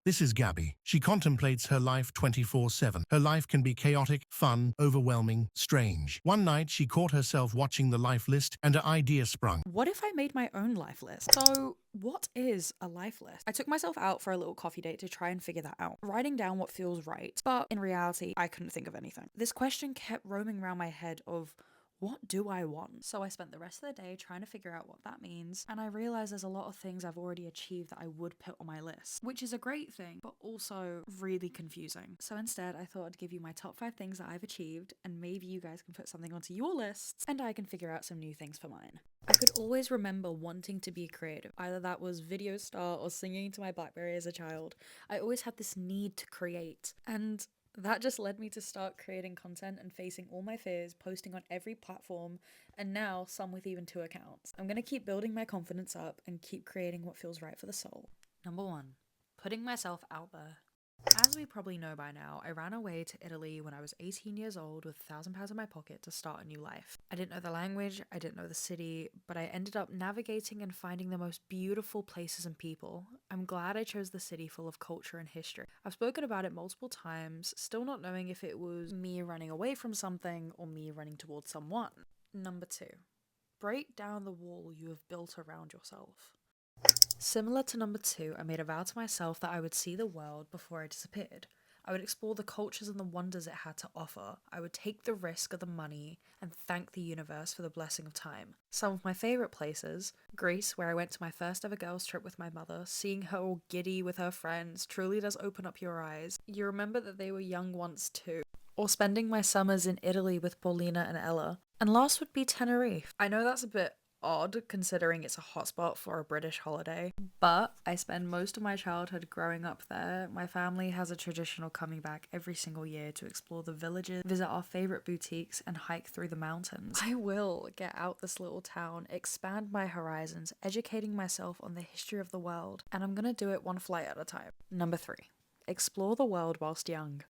This is Gabby. She contemplates her life 24/7. Her life can be chaotic, fun, overwhelming, strange. One night, she caught herself watching the life list and an idea sprung. What if I made my own life list? So, what is a life list? I took myself out for a little coffee date to try and figure that out, writing down what feels right. But in reality, I couldn't think of anything. This question kept roaming around my head of what do I want? So I spent the rest of the day trying to figure out what that means, and I realized there's a lot of things I've already achieved that I would put on my list, which is a great thing, but also really confusing. So instead, I thought I'd give you my top 5 things that I've achieved, and maybe you guys can put something onto your lists, and I can figure out some new things for mine. I could always remember wanting to be creative, either that was video star or singing to my Blackberry as a child. I always had this need to create, and that just led me to start creating content and facing all my fears, posting on every platform, and now some with even 2 accounts. I'm gonna keep building my confidence up and keep creating what feels right for the soul. Number 1, putting myself out there. As we probably know by now, I ran away to Italy when I was 18 years old with £1,000 in my pocket to start a new life. I didn't know the language, I didn't know the city, but I ended up navigating and finding the most beautiful places and people. I'm glad I chose the city full of culture and history. I've spoken about it multiple times, still not knowing if it was me running away from something or me running towards someone. Number 2, break down the wall you have built around yourself. Similar to number 2, I made a vow to myself that I would see the world before I disappeared. I would explore the cultures and the wonders it had to offer. I would take the risk of the money and thank the universe for the blessing of time. Some of my favourite places, Greece, where I went to my first ever girls' trip with my mother, seeing her all giddy with her friends truly does open up your eyes. You remember that they were young once too. Or spending my summers in Italy with Paulina and Ella. And last would be Tenerife. I know that's a bit odd considering it's a hotspot for a British holiday, but I spend most of my childhood growing up there. My family has a tradition of coming back every single year to explore the villages, visit our favorite boutiques, and hike through the mountains. I will get out this little town, expand my horizons, educating myself on the history of the world, and I'm gonna do it one flight at a time. Number 3, explore the world whilst young.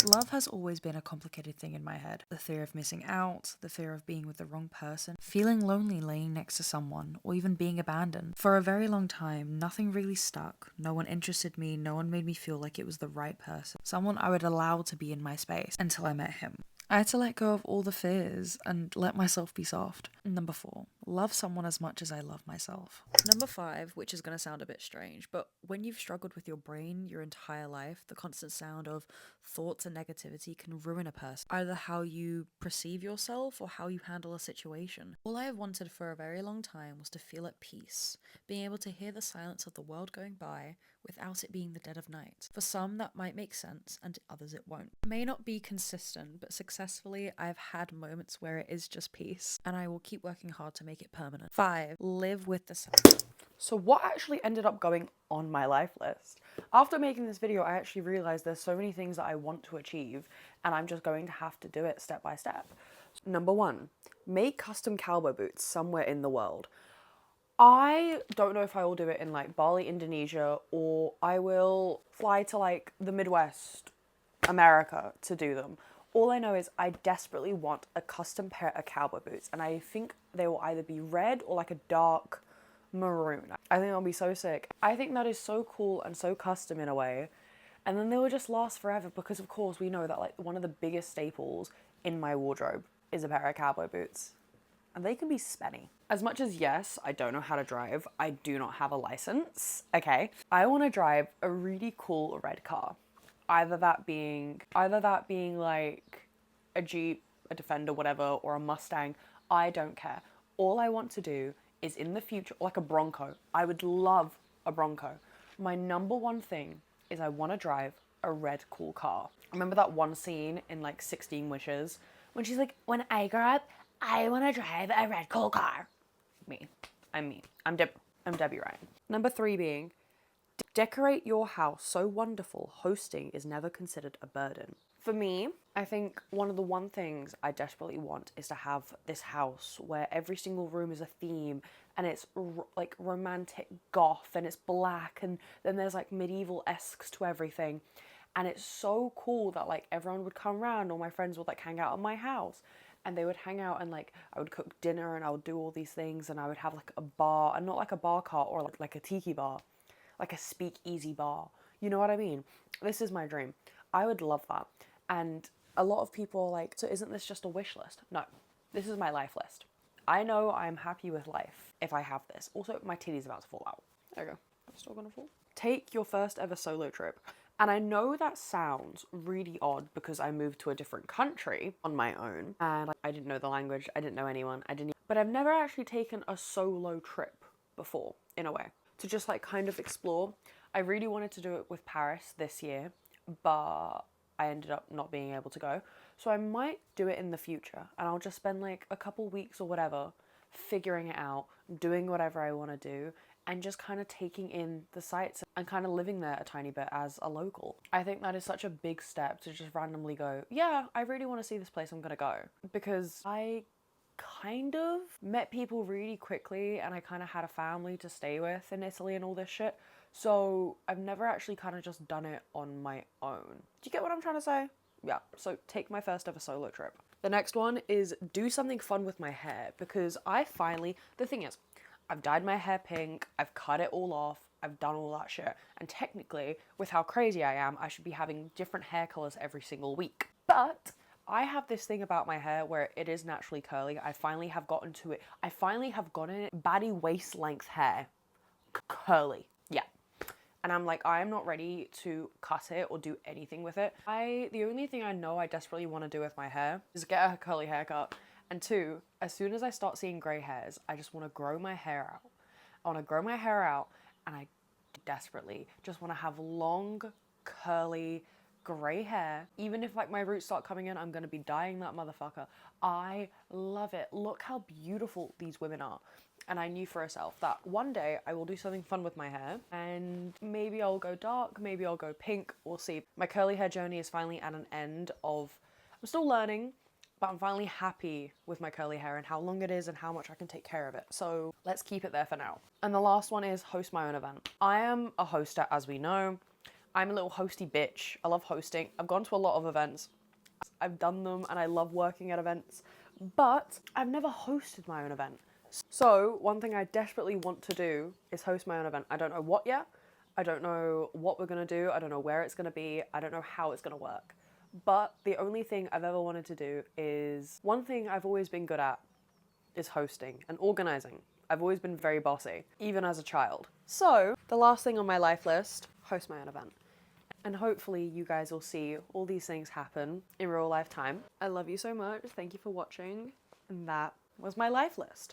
Love has always been a complicated thing in my head. The fear of missing out, the fear of being with the wrong person, feeling lonely laying next to someone, or even being abandoned. For a very long time, nothing really stuck. No one interested me, no one made me feel like it was the right person. Someone I would allow to be in my space until I met him. I had to let go of all the fears and let myself be soft. Number 4, love someone as much as I love myself. Number 5, which is going to sound a bit strange, but when you've struggled with your brain your entire life, the constant sound of thoughts and negativity can ruin a person, either how you perceive yourself or how you handle a situation. All I have wanted for a very long time was to feel at peace, being able to hear the silence of the world going by without it being the dead of night. For some, that might make sense, and others it won't. It may not be consistent, but successfully, I've had moments where it is just peace, and I will keep working hard to make it permanent. 5, live with the sound. So what actually ended up going on my life list? After making this video, I actually realized there's so many things that I want to achieve, and I'm just going to have to do it step by step. Number 1, make custom cowboy boots somewhere in the world. I don't know if I will do it in like Bali, Indonesia, or I will fly to like the Midwest, America to do them. All I know is I desperately want a custom pair of cowboy boots, and I think they will either be red or like a dark maroon. I think that'll be so sick. I think that is so cool and so custom in a way. And then they will just last forever because of course we know that like one of the biggest staples in my wardrobe is a pair of cowboy boots. And they can be spenny. As much as yes, I don't know how to drive, I do not have a license, okay? I want to drive a really cool red car. Either that being like a Jeep, a Defender, whatever, or a Mustang. I don't care. All I want to do is in the future, like a Bronco. I would love a Bronco. My number one thing is I want to drive a red cool car. Remember that one scene in like 16 Wishes when she's like, when I grow up, I want to drive a red cool car. Me. I'm me. I'm Debbie Ryan. Number 3 being, decorate your house so wonderful, hosting is never considered a burden. For me, I think one of the one things I desperately want is to have this house where every single room is a theme and it's like romantic goth and it's black and then there's like medieval-esques to everything. And it's so cool that like everyone would come around, all my friends would like hang out at my house and they would hang out and like I would cook dinner and I would do all these things and I would have like a bar, and not like a bar cart or like a tiki bar, like a speakeasy bar. You know what I mean? This is my dream. I would love that. And a lot of people are like, so isn't this just a wish list? No, this is my life list. I know I'm happy with life if I have this. Also, my titty's about to fall out. There you go. It's still gonna fall. Take your first ever solo trip. And I know that sounds really odd because I moved to a different country on my own and I didn't know the language, I didn't know anyone, but I've never actually taken a solo trip before, in a way, to just like kind of explore. I really wanted to do it with Paris this year, but I ended up not being able to go. So I might do it in the future and I'll just spend like a couple weeks or whatever figuring it out, doing whatever I want to do, and just kind of taking in the sights and kind of living there a tiny bit as a local. I think that is such a big step to just randomly go, yeah, I really want to see this place, I'm gonna go. Because I kind of met people really quickly and I kind of had a family to stay with in Italy and all this shit. So I've never actually kind of just done it on my own. Do you get what I'm trying to say? Yeah, so take my first ever solo trip. The next one is do something fun with my hair because the thing is, I've dyed my hair pink, I've cut it all off, I've done all that shit, and technically, with how crazy I am, I should be having different hair colours every single week. But I have this thing about my hair where it is naturally curly. I finally have gotten to it. I finally have gotten it. Baddie waist length hair. Curly. Yeah. And I'm like, I am not ready to cut it or do anything with it. The only thing I know I desperately want to do with my hair is get a curly haircut. And two, as soon as I start seeing grey hairs, I just want to grow my hair out. I want to grow my hair out and I desperately just want to have long, curly, grey hair. Even if like my roots start coming in, I'm going to be dyeing that motherfucker. I love it. Look how beautiful these women are. And I knew for myself that one day I will do something fun with my hair and maybe I'll go dark, maybe I'll go pink, we'll see. My curly hair journey is finally at an end of, I'm still learning, but I'm finally happy with my curly hair and how long it is and how much I can take care of it. So let's keep it there for now. And the last one is host my own event. I am a hoster, as we know. I'm a little hosty bitch. I love hosting. I've gone to a lot of events. I've done them and I love working at events, but I've never hosted my own event. So one thing I desperately want to do is host my own event. I don't know what yet. I don't know what we're gonna do. I don't know where it's gonna be. I don't know how it's gonna work. But the only thing I've ever wanted to do is, one thing I've always been good at is hosting and organizing. I've always been very bossy, even as a child. So the last thing on my life list, host my own event. And hopefully you guys will see all these things happen in real life time. I love you so much. Thank you for watching. And that was my life list.